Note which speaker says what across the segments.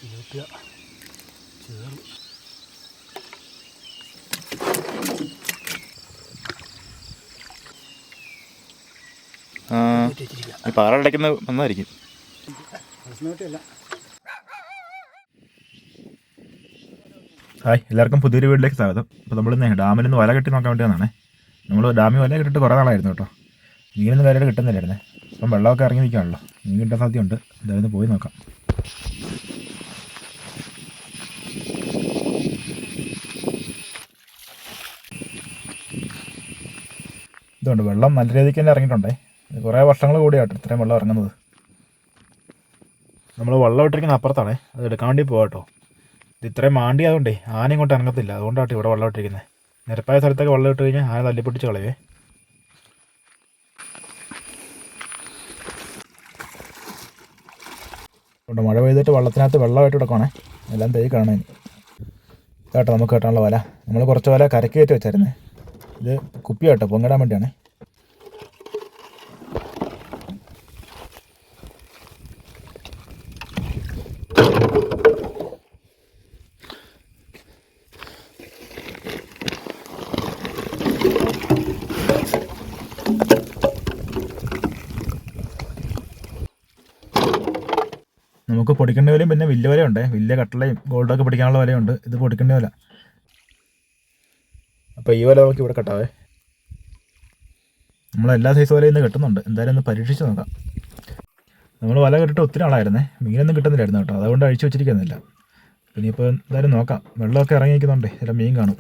Speaker 1: Tilapia ചേർന്ന്
Speaker 2: പാറടയ്ക്കുന്ന വന്നായിരിക്കും. Hi, എല്ലാവർക്കും പുതിയൊരു വീട്ടിലേക്ക് സ്വാഗതം. അപ്പോൾ നമ്മളിന്ന് ഡാമിൽ നിന്ന് വല കെട്ടി നോക്കാൻ വേണ്ടി വന്നാണേ. നമ്മൾ ഡാമിൽ വല കെട്ടിട്ട് കുറേ നാളായിരുന്നു കേട്ടോ. മീനൊന്നും കാര്യമായിട്ട് കിട്ടുന്നില്ലായിരുന്നേ. അപ്പം വെള്ളമൊക്കെ ഇറങ്ങി നിൽക്കുകയാണല്ലോ, മീൻ കിട്ടാൻ സാധ്യതയുണ്ട്. എന്തായാലും പോയി നോക്കാം. ഇതുകൊണ്ട് വെള്ളം നല്ല രീതിക്ക് തന്നെ ഇറങ്ങിയിട്ടുണ്ടേ. കുറേ വർഷങ്ങൾ കൂടിയാട്ടോ ഇത്രയും വെള്ളം ഇറങ്ങുന്നത്. നമ്മൾ വെള്ളം ഇട്ടിരിക്കുന്ന അപ്പുറത്താണേ, അത് എടുക്കാൻ വേണ്ടി പോകാം കേട്ടോ. ഇത് ഇത്രയും മാണ്ടി ആയതുകൊണ്ടേ ആന ഇങ്ങോട്ട് ഇറങ്ങത്തില്ല, അതുകൊണ്ടാട്ടോ ഇവിടെ വെള്ളം ഇട്ടിരിക്കുന്നത്. നിരപ്പായ സ്ഥലത്തൊക്കെ വെള്ളം ഇട്ട് കഴിഞ്ഞാൽ ആന തല്ലിപ്പൊട്ടിച്ച് കളയേ. അതുകൊണ്ട് മഴ പെയ്തിട്ട് വെള്ളത്തിനകത്ത് വെള്ളമായിട്ട് കിടക്കുവാണേ, എല്ലാം തേയി കാണാൻ. കേട്ടോ നമുക്ക് കെട്ടാനുള്ള വല നമ്മൾ കുറച്ച് വല കരക്ക് കയറ്റി വെച്ചായിരുന്നേ. ഇത് കുപ്പി കേട്ടോ, പൊങ്ങിടാൻ വേണ്ടിയാണേ. നമുക്ക് പൊടിക്കേണ്ട വലയും പിന്നെ വലിയ വലയുണ്ട്, വലിയ കട്ടളയും ഗോൾഡൊക്കെ പിടിക്കാനുള്ള വലയുണ്ട്. ഇത് പൊടിക്കേണ്ട വല. അപ്പോൾ ഈ വല നമുക്ക് ഇവിടെ കെട്ടാവേ. നമ്മളെല്ലാ സൈസ് വലയും ഇന്ന് കെട്ടുന്നുണ്ട്. എന്തായാലും ഒന്ന് പരീക്ഷിച്ച് നോക്കാം. നമ്മൾ വല കെട്ടിട്ട് ഒത്തിരി ആളായിരുന്നേ, മീനൊന്നും കിട്ടുന്നില്ലായിരുന്നു കേട്ടോ, അതുകൊണ്ട് അഴിച്ചു വെച്ചിരിക്കുന്നില്ല. പിന്നെ ഇപ്പോൾ എന്തായാലും നോക്കാം. വെള്ളമൊക്കെ ഇറങ്ങി നിൽക്കുന്നുണ്ടേ, ചില മീൻ കാണും.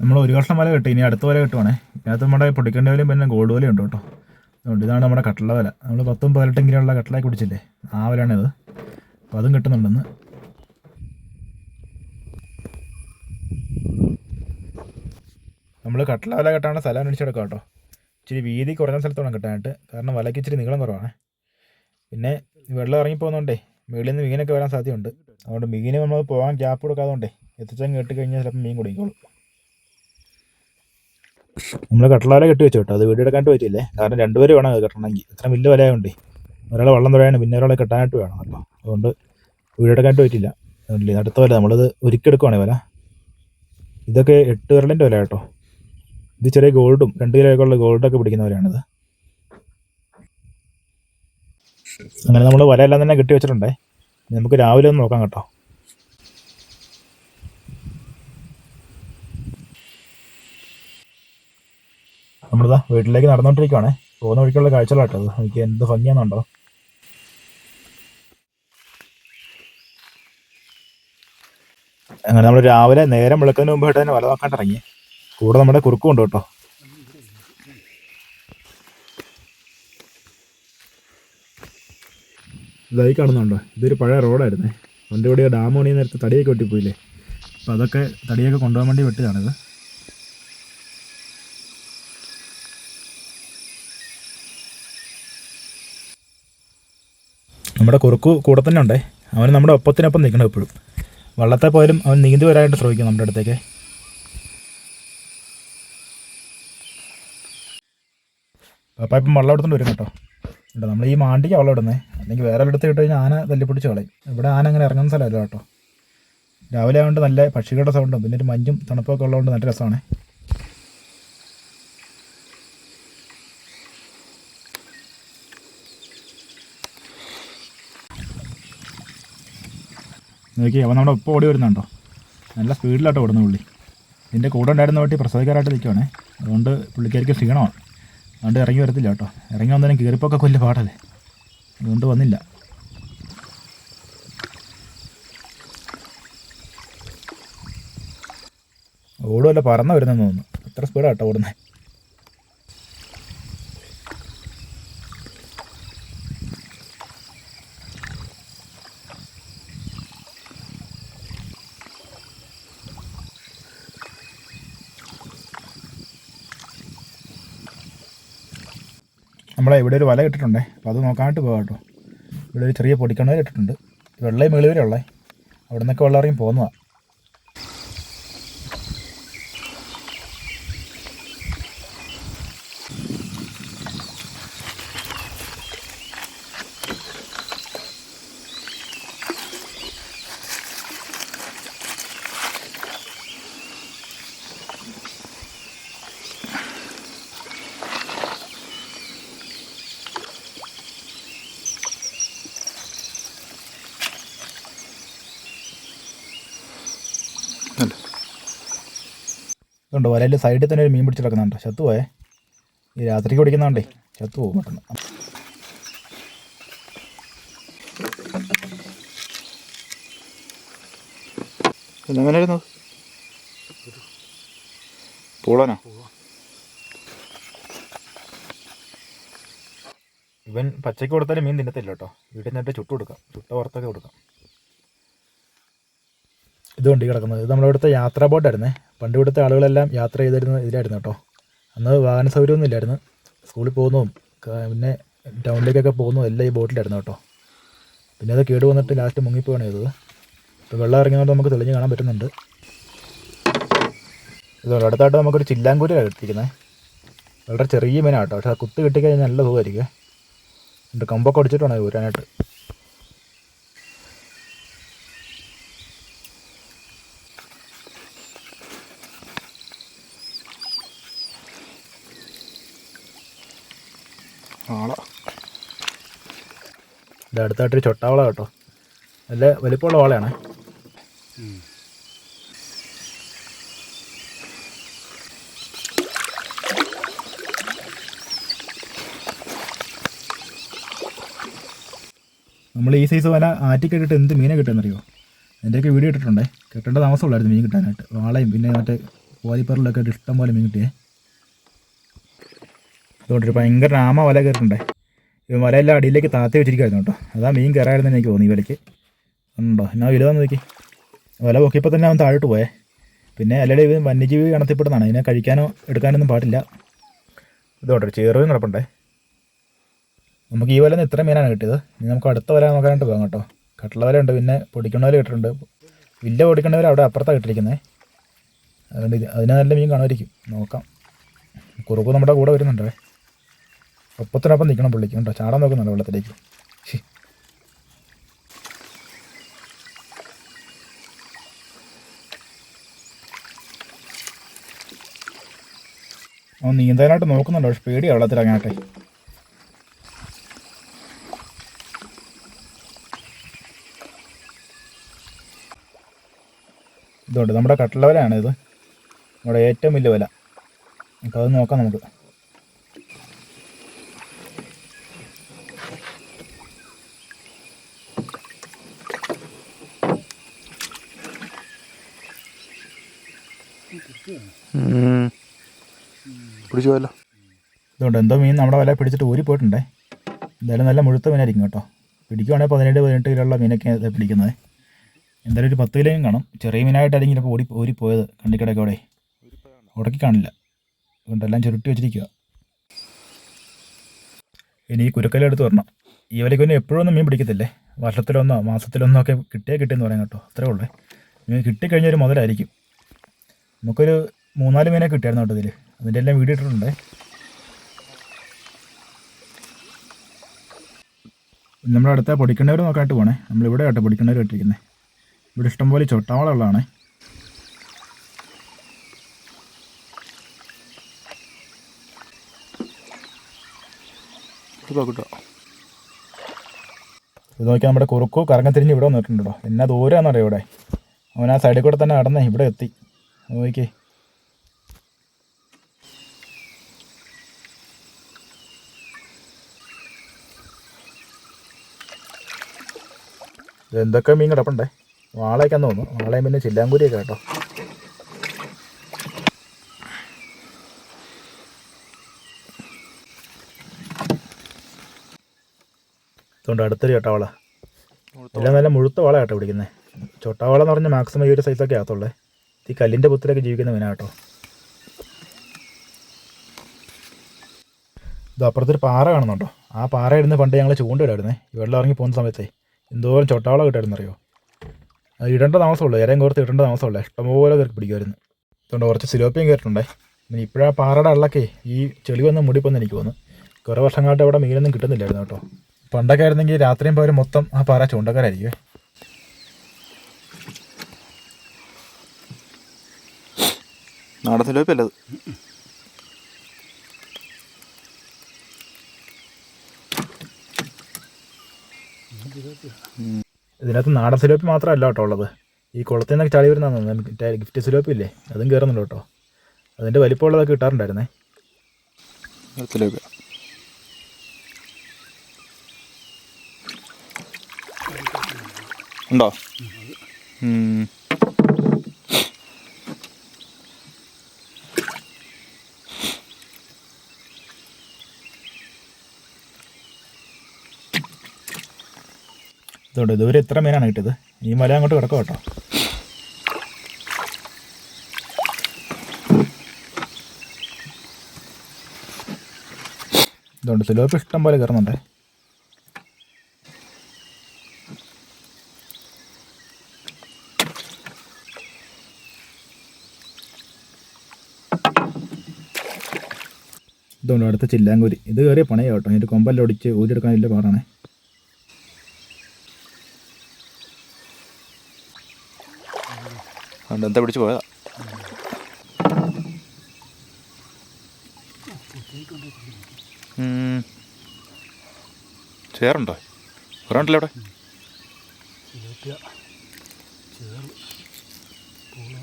Speaker 2: നമ്മൾ ഒരു കഷ്ണം വല കെട്ടി, ഇനി അടുത്ത വല കെട്ടുവാണേ. ഇതിനകത്ത് നമ്മുടെ പൊടിക്കേണ്ട വലയും പിന്നെ ഗോൾഡ് വലയും ഉണ്ട് കേട്ടോ. അതുകൊണ്ട് ഇതാണ് നമ്മുടെ കട്ടള വല. നമ്മൾ 10-18 കിലോയുള്ള കട്ടളായി കുടിച്ചില്ലേ, ആ വലയാണിത്. അപ്പോൾ അതും കിട്ടുന്നുണ്ടെന്ന്. നമ്മൾ കട്ടള വല കെട്ടാനുള്ള സ്ഥലം അന്വേഷിച്ചെടുക്കാം കേട്ടോ. ഇച്ചിരി വീതി കുറഞ്ഞ സ്ഥലത്ത് വേണം കെട്ടാനായിട്ട്, കാരണം വലയ്ക്ക് ഇച്ചിരി നീളം കുറവാണ്. പിന്നെ വെള്ളം ഇറങ്ങിപ്പോകുന്നതുകൊണ്ടേ മുകളിൽ നിന്ന് മീനൊക്കെ വരാൻ സാധ്യതയുണ്ട്. അതുകൊണ്ട് മീന് നമ്മൾ പോകാൻ ഗ്യാപ്പ് കൊടുക്കാതുകൊണ്ടേ എത്തിച്ചങ്ങ് കെട്ടി കഴിഞ്ഞാൽ ചിലപ്പോൾ മീൻ കുടിക്കോളും. നമ്മൾ കട്ടള കെട്ടി വെച്ചു കേട്ടോ, അത് വീഡിയോ എടുക്കാനായിട്ട് പറ്റിയില്ലേ, കാരണം രണ്ടുപേര് വേണം അത് കെട്ടണമെങ്കിൽ. ഇത്ര വലിയ വലയായതുകൊണ്ടേ ഒരാളെ വെള്ളം തുഴയാണ്, പിന്നെ ഒരാളെ കെട്ടാനായിട്ട് വേണം കേട്ടോ. അതുകൊണ്ട് വീഡിയോ എടുക്കാനായിട്ട് പറ്റില്ല. അതുകൊണ്ടില്ലേ അടുത്ത വല നമ്മളത് ഒരുക്കിയെടുക്കുവാണേ വല. ഇതൊക്കെ 8 വിരലിൻ്റെ വല കേട്ടോ. ഇത് ചെറിയ ഗോൾഡും 2 കിലോയൊക്കെ ഉള്ള ഗോൾഡൊക്കെ പിടിക്കുന്നവരാണിത്. അങ്ങനെ നമ്മൾ വലയെല്ലാം തന്നെ കെട്ടി വെച്ചിട്ടുണ്ടേ. നമുക്ക് രാവിലെ ഒന്ന് നോക്കാം കേട്ടോ. നമ്മളിതാ വീട്ടിലേക്ക് നടന്നുകൊണ്ടിരിക്കുവാണേ. പോകുന്ന വഴിക്കുള്ള കാഴ്ചകളാട്ടോ അത്. എനിക്ക് എന്ത് ഭംഗിയാണെന്നുണ്ടോ. അങ്ങനെ നമ്മൾ രാവിലെ നേരം വെളുക്കുന്നതിന് മുമ്പായിട്ട് തന്നെ വല നോക്കാണ്ട് ഇറങ്ങി. കൂടെ നമ്മുടെ കുറുക്കും ഉണ്ട് കേട്ടോ. ഇതായി കാണുന്നുണ്ടോ, ഇതൊരു പഴയ റോഡായിരുന്നേ. പണ്ട് ഇവിടെ ഡാം പണി നേരത്തെ തടിയൊക്കെ വെട്ടിപ്പോയില്ലേ, അപ്പോൾ അതൊക്കെ തടിയൊക്കെ കൊണ്ടുപോകാൻ വേണ്ടി വെട്ടിയതാണിത്. നമ്മുടെ കുറുക്കു കൂടെ തന്നെ ഉണ്ടേ. അവൻ നമ്മുടെ ഒപ്പത്തിനൊപ്പം നിൽക്കണം എപ്പോഴും. വള്ളത്തെ പോയാലും അവൻ നീന്തി വരാനായിട്ട് ശ്രമിക്കും നമ്മുടെ അടുത്തേക്ക്. അപ്പം ഇപ്പം വെള്ളം എടുത്തുകൊണ്ട് വരും കേട്ടോ. കേട്ടോ നമ്മൾ ഈ മാണ്ടിക്ക് വെള്ളം ഇടുന്നത്, അല്ലെങ്കിൽ വേറെ എടുത്ത് ഇട്ട് കഴിഞ്ഞാൽ ആന തല്ലിപ്പൊടിച്ച് കളയും. ഇവിടെ ആന അങ്ങനെ ഇറങ്ങുന്ന സ്ഥലമല്ല കേട്ടോ. രാവിലെ ആയതുകൊണ്ട് നല്ല പക്ഷികളുടെ സൗണ്ടും പിന്നെ ഒരു മഞ്ഞും തണുപ്പൊക്കെ ഉള്ളതുകൊണ്ട് നല്ല രസമാണ്. നോക്കി അവൻ നമ്മുടെ ഒപ്പം ഓടി വരുന്നുണ്ടോ, നല്ല സ്പീഡിലാട്ടോ ഓടുന്ന പുള്ളി. ഇതിൻ്റെ കൂടെ ഉണ്ടായിരുന്ന വട്ടി പ്രസവിക്കാനായിട്ട് നിൽക്കുവാണേ, അതുകൊണ്ട് പുള്ളിക്കാരിക്ക് ക്ഷീണമാണ്. അതുകൊണ്ട് ഇറങ്ങി വരത്തില്ല കേട്ടോ. ഇറങ്ങി വന്നതിനും കീറിപ്പൊക്കെ കൊല്ല പാടല്ലേ, അതുകൊണ്ട് വന്നില്ല. ഓടുമല്ല പറന്ന് വരുന്നതെന്ന് തോന്നുന്നു, അത്ര സ്പീഡാട്ടോ ഓടുന്നത്. നമ്മളെ ഇവിടെ ഒരു വല ഇട്ടിട്ടുണ്ടേ, അപ്പോൾ അത് നോക്കാനായിട്ട് പോകാം കേട്ടോ. ഇവിടെ ഒരു ചെറിയ പൊടിക്കണ്ണ ഇട്ടിട്ടുണ്ട്. വെള്ളയും മേളി വരെ ഉള്ളേ, അവിടെ നിന്നൊക്കെ വെള്ളം ഇറങ്ങി പോകുന്നതാണ്. ഉണ്ട് വലയിൽ സൈഡിൽ തന്നെ ഒരു മീൻ പിടിച്ച് കിടക്കുന്നുണ്ട്. ചത്തുപോയേ, ഈ രാത്രിക്ക് പിടിക്കുന്നതുകൊണ്ടേ ചത്തുപോകും പെട്ടെന്ന്.
Speaker 3: എങ്ങനെയായിരുന്നു പൂളാനോ?
Speaker 2: ഇവൻ പച്ചയ്ക്ക് കൊടുത്താലും മീൻ തിന്നത്തില്ല കേട്ടോ. വീട്ടിൽ നിന്നിട്ട് ചുട്ട് കൊടുക്കാം, ചുട്ട പുറത്തൊക്കെ കൊടുക്കാം. ഇതുകൊണ്ട് ഈ കിടക്കുന്നത് ഇത് നമ്മുടെ ഇവിടുത്തെ യാത്രാ ബോട്ടായിരുന്നേ. പണ്ട് ഇവിടുത്തെ ആളുകളെല്ലാം യാത്ര ചെയ്തിരുന്നത് ഇതിലായിരുന്നു കേട്ടോ. അന്ന് വാഹന സൗകര്യമൊന്നും ഇല്ലായിരുന്നു. സ്കൂളിൽ പോകുന്നതും പിന്നെ ടൗണിലേക്കൊക്കെ പോകുന്നതും എല്ലാം ഈ ബോട്ടിലായിരുന്നു കേട്ടോ. പിന്നെ അത് കേട് വന്നിട്ട് ലാസ്റ്റ് മുങ്ങിപ്പോവാണ് ചെയ്തത്. ഇപ്പോൾ വെള്ളം ഇറങ്ങിയതുകൊണ്ട് നമുക്ക് തെളിഞ്ഞ് കാണാൻ പറ്റുന്നുണ്ട്. ഇതുകൊണ്ട് അടുത്തായിട്ട് നമുക്കൊരു ചില്ലാങ്കൂരിയാണ് കിട്ടിയിരിക്കുന്നത്. വളരെ ചെറിയ മീനാണ് കേട്ടോ, പക്ഷേ അത് കുത്ത് കിട്ടിക്കഴിഞ്ഞാൽ നല്ല സുഖമായിരിക്കും. എന്നിട്ട് കമ്പൊക്കെ അടിച്ചിട്ട് വേണം ഊരാനായിട്ട്. ഇത് അടുത്തായിട്ടൊരു ചൊട്ടാവള കേട്ടോ, നല്ല വലിപ്പമുള്ള വാളയാണ്. നമ്മൾ ഈ സൈസ് വല ആറ്റിക്കിട്ടിട്ട് എന്ത് മീനെ കിട്ടുമെന്നറിയോ? എൻ്റെയൊക്കെ വീഡിയോ ഇട്ടിട്ടുണ്ടേ. കിട്ടേണ്ട താമസമുള്ളായിരുന്നു മീൻ കിട്ടാനായിട്ട്. വാളയും പിന്നെ മറ്റേ പോലിപ്പറിലൊക്കെ ഇഷ്ടം പോലെ മീൻ കിട്ടിയേ. അതുകൊണ്ടൊരു ഭയങ്കര ആമ വല കയറിയിട്ടുണ്ടേ. ഈ വലയെല്ലാം അടിയിലേക്ക് താത്തി വെച്ചിരിക്കുമായിരുന്നു കേട്ടോ. അതാ മീൻ കയറായിരുന്നെന്ന് എനിക്ക് തോന്നി. ഈ വലയ്ക്ക് ഉണ്ടോ എന്നാ വലുതാന്ന് നോക്കി. വല പൊക്കിയപ്പോൾ തന്നെ അവൻ താഴോട്ട് പോയേ. പിന്നെ അല്ലടെ ഇത് വന്യജീവി ഗണത്തിൽപ്പെടുന്നതാണ്. ഇതിനെ കഴിക്കാനോ എടുക്കാനൊന്നും പാടില്ല. ഇതുകൊണ്ടൊരു ചേറും കിടപ്പുണ്ടേ. നമുക്ക് ഈ വലന്ന് ഇത്ര മീനാണ് കിട്ടിയത്. ഇനി നമുക്ക് അടുത്ത വല നോക്കാനായിട്ട് പോകാം കേട്ടോ. കട്ടള വല ഉണ്ട്, പിന്നെ പൊടിക്കണ വല കിട്ടിയിട്ടുണ്ട്. വില്ല പൊടിക്കണവർ അവിടെ അപ്പുറത്താണ് കിട്ടിയിരിക്കുന്നത്. അതുകൊണ്ട് അതിന് നല്ല മീൻ കാണുമായിരിക്കും, നോക്കാം. കുറുക്ക് നമ്മുടെ കൂടെ വരുന്നുണ്ടേ. ഒപ്പത്തിനൊപ്പം നിൽക്കണം പുള്ളിക്ക് കേട്ടോ. ചാടാൻ നോക്കുന്നുണ്ടോ വെള്ളത്തിലേക്ക്. അവൻ നീന്താനായിട്ട് നോക്കുന്നുണ്ടോ, പക്ഷെ പേടിയാണ് വെള്ളത്തിലിറങ്ങാട്ടെ. ഇതുകൊണ്ട് നമ്മുടെ കട്ടള വലയാണ് ഇത്, നമ്മുടെ ഏറ്റവും വലിയ വല. അപ്പോൾ അത് നോക്കാം നമുക്ക്.
Speaker 3: പിടിച്ചു പോയല്ലോ.
Speaker 2: ഇതുകൊണ്ട് എന്തോ മീൻ നമ്മുടെ വല പിടിച്ചിട്ട് ഊരി പോയിട്ടുണ്ടേ. എന്തായാലും നല്ല മുഴുത്ത മീനായിരിക്കും കേട്ടോ. പിടിക്കുവാണെങ്കിൽ 17-18 കിലോയുള്ള മീനൊക്കെ പിടിക്കുന്നത്. എന്തായാലും ഒരു 10 കിലോയും കാണും. ചെറിയ മീനായിട്ടായിരിക്കും ചിലപ്പോൾ ഊരിപ്പോയത്. കണ്ടിക്കടയൊക്കെ അവിടെ ഉടക്കി കാണില്ല. അതുകൊണ്ടെല്ലാം ചുരുട്ടി വെച്ചിരിക്കുക. ഇനി ഈ കുരുക്കലെടുത്ത് വരണം. ഈ വലയ്ക്ക് പിന്നെ എപ്പോഴൊന്നും മീൻ പിടിക്കത്തില്ലേ. വർഷത്തിലൊന്നോ മാസത്തിലൊന്നോ ഒക്കെ കിട്ടിയെന്ന് പറയാം കേട്ടോ. അത്രേ ഉള്ളേ. മീൻ കിട്ടിക്കഴിഞ്ഞൊരു മുതലായിരിക്കും. നമുക്കൊരു 3-4 മീനൊക്കെ കിട്ടിയായിരുന്നു കേട്ടോ ഇതിൽ. അതിൻ്റെ എല്ലാം വീഡിയോ ഇട്ടിട്ടുണ്ടേ. നമ്മുടെ അടുത്ത പൊടിക്കണ്ണൂർ നോക്കാനായിട്ട് പോകണേ. നമ്മളിവിടെ കേട്ടോ പൊടിക്കണ്ണൂർ ഇട്ടിരിക്കുന്നത്. ഇവിടെ ഇഷ്ടംപോലെ ചൊട്ടാവള ഉള്ളതാണേ. ഇത് നോക്കിയാൽ നമ്മുടെ കുറുക്കു കറങ്ങത്തിരിഞ്ഞ് ഇവിടെ വന്നിട്ടുണ്ടോ. എന്നാ ദൂരമാണെന്നറിയോ ഇവിടെ. അവൻ ആ സൈഡിൽ കൂടെ തന്നെ നടന്നേ ഇവിടെ എത്തി. നോക്കിയേ, എന്തൊക്കെ മീൻ കിടപ്പുണ്ടേ. വാളയൊക്കെയാന്ന് തോന്നുന്നു. വാളയും പിന്നെ ചില്ലാങ്കൂരിയൊക്കെ കേട്ടോ. അതുകൊണ്ട് അടുത്തൊരു ചൊട്ടാവള. എല്ലാം നല്ല മുഴുത്ത വാള കേട്ടോ പിടിക്കുന്നത്. ചൊട്ടാവള എന്ന് പറഞ്ഞാൽ മാക്സിമം ഈ ഒരു സൈസൊക്കെ ആകത്തുള്ളേ. ഈ കല്ലിൻ്റെ പുത്തിലൊക്കെ ജീവിക്കുന്ന മീനാ കേട്ടോ. ഇത് അപ്പുറത്തൊരു പാറ കാണുന്നുണ്ടോ. ആ പാറ ഇരുന്ന് പണ്ട് ഞങ്ങൾ ചൂണ്ടിടായിരുന്നേ. ഈ വെള്ളം ഇറങ്ങി പോകുന്ന സമയത്തേ എന്തോരം ചൊട്ടാവള കിട്ടായിരുന്നറിയോ. അത് ഇടേണ്ട താമസമുള്ളൂ. ഇരയും കോർത്ത് ഇടേണ്ട താമസമുള്ളൂ. ഇഷ്ടംപോലെ കയറി പിടിക്കുമായിരുന്നു. അതുകൊണ്ട് കുറച്ച് സിലോപ്പിയും കയറിയിട്ടുണ്ടേ. പിന്നെ ഇപ്പോഴാ പാറയുടെ അള്ളക്കെ ഈ ചെളി വന്ന് മുടിപ്പൊന്ന് എനിക്ക് തോന്നുന്നു. കുറേ വർഷങ്ങളായിട്ട് അവിടെ മീനൊന്നും കിട്ടുന്നില്ലായിരുന്നു കേട്ടോ. പണ്ടൊക്കെ ആയിരുന്നെങ്കിൽ രാത്രിയും പകരം മൊത്തം ആ പാറ ചൂണ്ടക്കാരായിരിക്കും.
Speaker 3: നാടൻ സിലോപ്പിയല്ലത്.
Speaker 2: ഇതിനകത്ത് നാടൻ സിലോപ്പി മാത്രമല്ല കേട്ടോ ഉള്ളത്. ഈ കുളത്തിൽ നിന്നൊക്കെ ചാടി വരുന്നതാണ് ഗിഫ്റ്റ് സിലോപ്പി ഇല്ലേ, അതും കയറുന്നുണ്ട് കേട്ടോ. അതിൻ്റെ വലിപ്പമുള്ളതൊക്കെ കിട്ടാറുണ്ടായിരുന്നേ.
Speaker 3: തിലോപ്പിയ ഉണ്ടോ?
Speaker 2: ഇതുകൊണ്ട് ഇതുവരെ ഇത്ര മീനാണ് കിട്ടിയത്. ഈ മല അങ്ങോട്ട് കിടക്കും കേട്ടോ. ഇതുകൊണ്ട് സിലോപ്പി ഇഷ്ടം പോലെ കയറുന്നുണ്ട്. ഇതുകൊണ്ട് അടുത്ത ചില്ലാങ്കൂരി. ഇത് കയറിയ പണയോ കേട്ടോ. അതിൻ്റെ കൊമ്പെല്ലാം ഒടിച്ച് ഊരിയെടുക്കാൻ വലിയ പാടാണ്.
Speaker 3: എന്താ പിടിച്ച് പോയതാ. ചേറുണ്ടോ? കുറേ ഉണ്ടല്ലോ അവിടെ.
Speaker 1: തിലോപ്പിയ, ചേറ്, പൂള.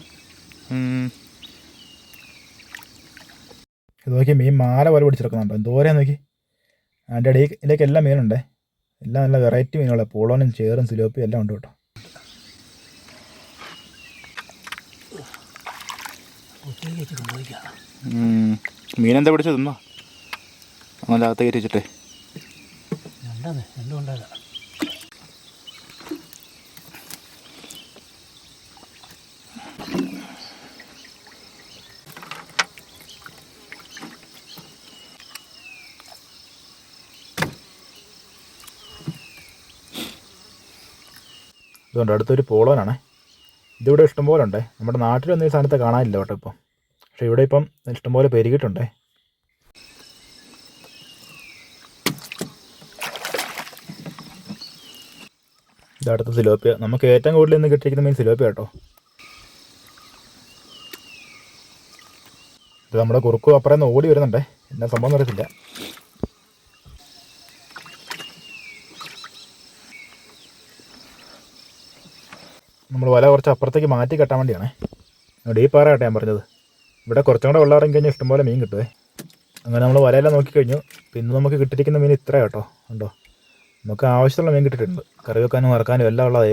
Speaker 2: ഇത് നോക്കി മീൻ മാല പോലെ പിടിച്ചെടുക്കുന്നുണ്ടോ? എന്തോരം നോക്കി. അതിൻ്റെ ഇടയിലേക്ക് എല്ലാം മീനുണ്ടേ. എല്ലാം നല്ല വെറൈറ്റി മീനുകളാണ്. പൂളോനും ചേറും സിലോപ്പിയും എല്ലാം ഉണ്ട് കേട്ടോ.
Speaker 1: ഒറ്റയ്ക്ക് വെച്ച് സംഭവിക്കാം.
Speaker 3: മീനെന്താ പിടിച്ച് തിന്നോ? അങ്ങനെ അകത്ത് കയറ്റി വെച്ചിട്ടേ.
Speaker 1: രണ്ടും ഉണ്ടാകാം.
Speaker 2: ഇതുകൊണ്ട് അടുത്തൊരു പോളോനാണ്. ഇതിവിടെ ഇഷ്ടംപോലെ ഉണ്ടേ. നമ്മുടെ നാട്ടിലൊന്നും ഈ സാധനത്തെ കാണാനില്ല കേട്ടോ ഇപ്പം. പക്ഷേ ഇവിടെ ഇപ്പം ഇഷ്ടംപോലെ പെരുകിയിട്ടുണ്ടേ. ഇതടുത്ത സിലോപ്പിയ. നമുക്ക് ഏറ്റവും കൂടുതൽ ഇന്ന് കിട്ടിയിരിക്കുന്ന മീൻ സിലോപ്പിയ കേട്ടോ. ഇത് നമ്മുടെ കുറുക്കു അപ്പുറം നിന്ന് ഓടി വരുന്നുണ്ടേ. എന്നാ സംഭവം നടക്കില്ല. നമ്മൾ വല കുറച്ച് അപ്പുറത്തേക്ക് മാറ്റി കെട്ടാൻ വേണ്ടിയാണേ. ഇവിടെ ഈ പാറ കേട്ടോ ഞാൻ പറഞ്ഞത്. ഇവിടെ കുറച്ചും കൂടെ വെള്ളമിറങ്ങി കഴിഞ്ഞാൽ ഇഷ്ടംപോലെ മീൻ കിട്ടുമേ. അങ്ങനെ നമ്മൾ വലയെല്ലാം നോക്കിക്കഴിഞ്ഞു. പിന്നെ നമുക്ക് കിട്ടിയിരിക്കുന്ന മീൻ ഇത്ര കേട്ടോ. ഉണ്ടോ? നമുക്ക് ആവശ്യമുള്ള മീൻ കിട്ടിയിട്ടുണ്ട്. കറി വെക്കാനും വറക്കാനും എല്ലാം ഉള്ളതേ.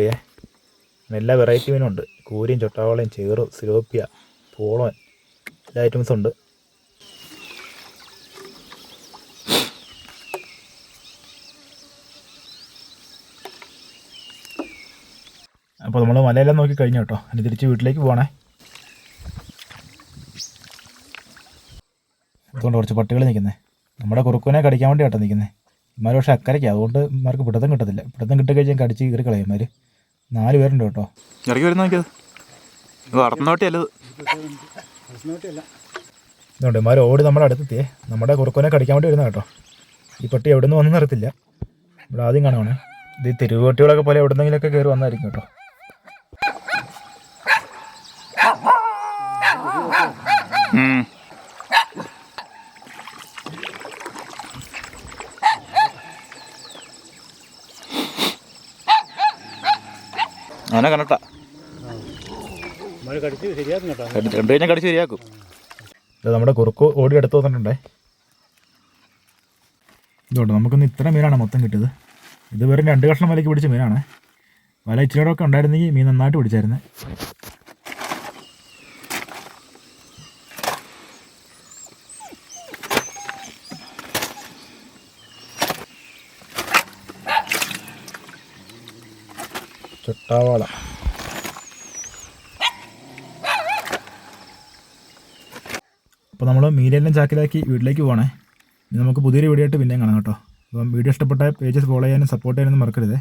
Speaker 2: എല്ലാ വെറൈറ്റി മീനും ഉണ്ട്. കൂരിയും ചൊട്ടാവളയും ചേറ് സിലോപ്പിയ പോളോൻ എല്ലാ ഐറ്റംസും ഉണ്ട്. അപ്പോൾ നമ്മൾ മലയെല്ലാം നോക്കി കഴിഞ്ഞു കേട്ടോ. ഇനി തിരിച്ച് വീട്ടിലേക്ക് പോകണേ. അതുകൊണ്ട് കുറച്ച് പട്ടികൾ നിൽക്കുന്നത്. നമ്മുടെ കുറുക്കുനെ കടിക്കാൻ വേണ്ടി കേട്ടോ നിൽക്കുന്നത്. ഇമാർ പക്ഷേ അക്കരയ്ക്ക്. അതുകൊണ്ട് ഇമാർക്ക് പിടുത്തം കിട്ടത്തില്ല. പിടുത്തം കിട്ടിക്കഴിഞ്ഞാൽ കടിച്ച് കീറി കളയും ഇമാർ. 4 പേരുണ്ട് കേട്ടോ.
Speaker 3: ഇറങ്ങി വരുന്ന നോക്കിയത് വളർത്തുന്നോട്ടിയല്ലത്.
Speaker 2: ഇതുകൊണ്ട് ഇമാർ ഓടി നമ്മുടെ അടുത്തെത്തിയേ. നമ്മുടെ കുറുക്കുനെ കടിക്കാൻ വേണ്ടി വരുന്ന കേട്ടോ. ഈ പട്ടി എവിടെ നിന്ന് വന്നു നിർത്തില്ല. ഇവിടെ ആദ്യം കാണുവാണേ. ഇത് ഈ തെരുവുപട്ടികളൊക്കെ പോലെ എവിടെന്നെങ്കിലൊക്കെ കയറി വന്നായിരിക്കും കേട്ടോ.
Speaker 3: അങ്ങനെ കണ്ടട്ടാ
Speaker 1: കടിച്ച് ശരിയാക്കും കേട്ടോ.
Speaker 3: കണ്ടു കഴിഞ്ഞാൽ കടിച്ച് ശരിയാക്കും.
Speaker 2: ഇത് നമ്മുടെ കുറുക്കു ഓടി എടുത്ത് വന്നിട്ടുണ്ടേ. ഇതുകൊണ്ട് നമുക്കൊന്ന് ഇത്ര മീനാണ് മൊത്തം കിട്ടിയത്. ഇത് വെറും 2 കഷ്ണം വലയ്ക്ക് പിടിച്ച മീനാണ്. വല ഇച്ചിരിയോടൊക്കെ ഉണ്ടായിരുന്നെങ്കിൽ മീൻ നന്നായിട്ട് പിടിച്ചായിരുന്നേ. ചൊട്ടാവാള. അപ്പോൾ നമ്മൾ മീനെല്ലാം ചാക്കിലാക്കി വീട്ടിലേക്ക് പോകണേ. ഇനി നമുക്ക് പുതിയൊരു വീഡിയോ ആയിട്ട് പിന്നെയും കാണാം കേട്ടോ. അപ്പം വീഡിയോ ഇഷ്ടപ്പെട്ട പേജസ് ഫോളോ ചെയ്യാനും സപ്പോർട്ട് ചെയ്യാനൊന്നും മറക്കരുതേ.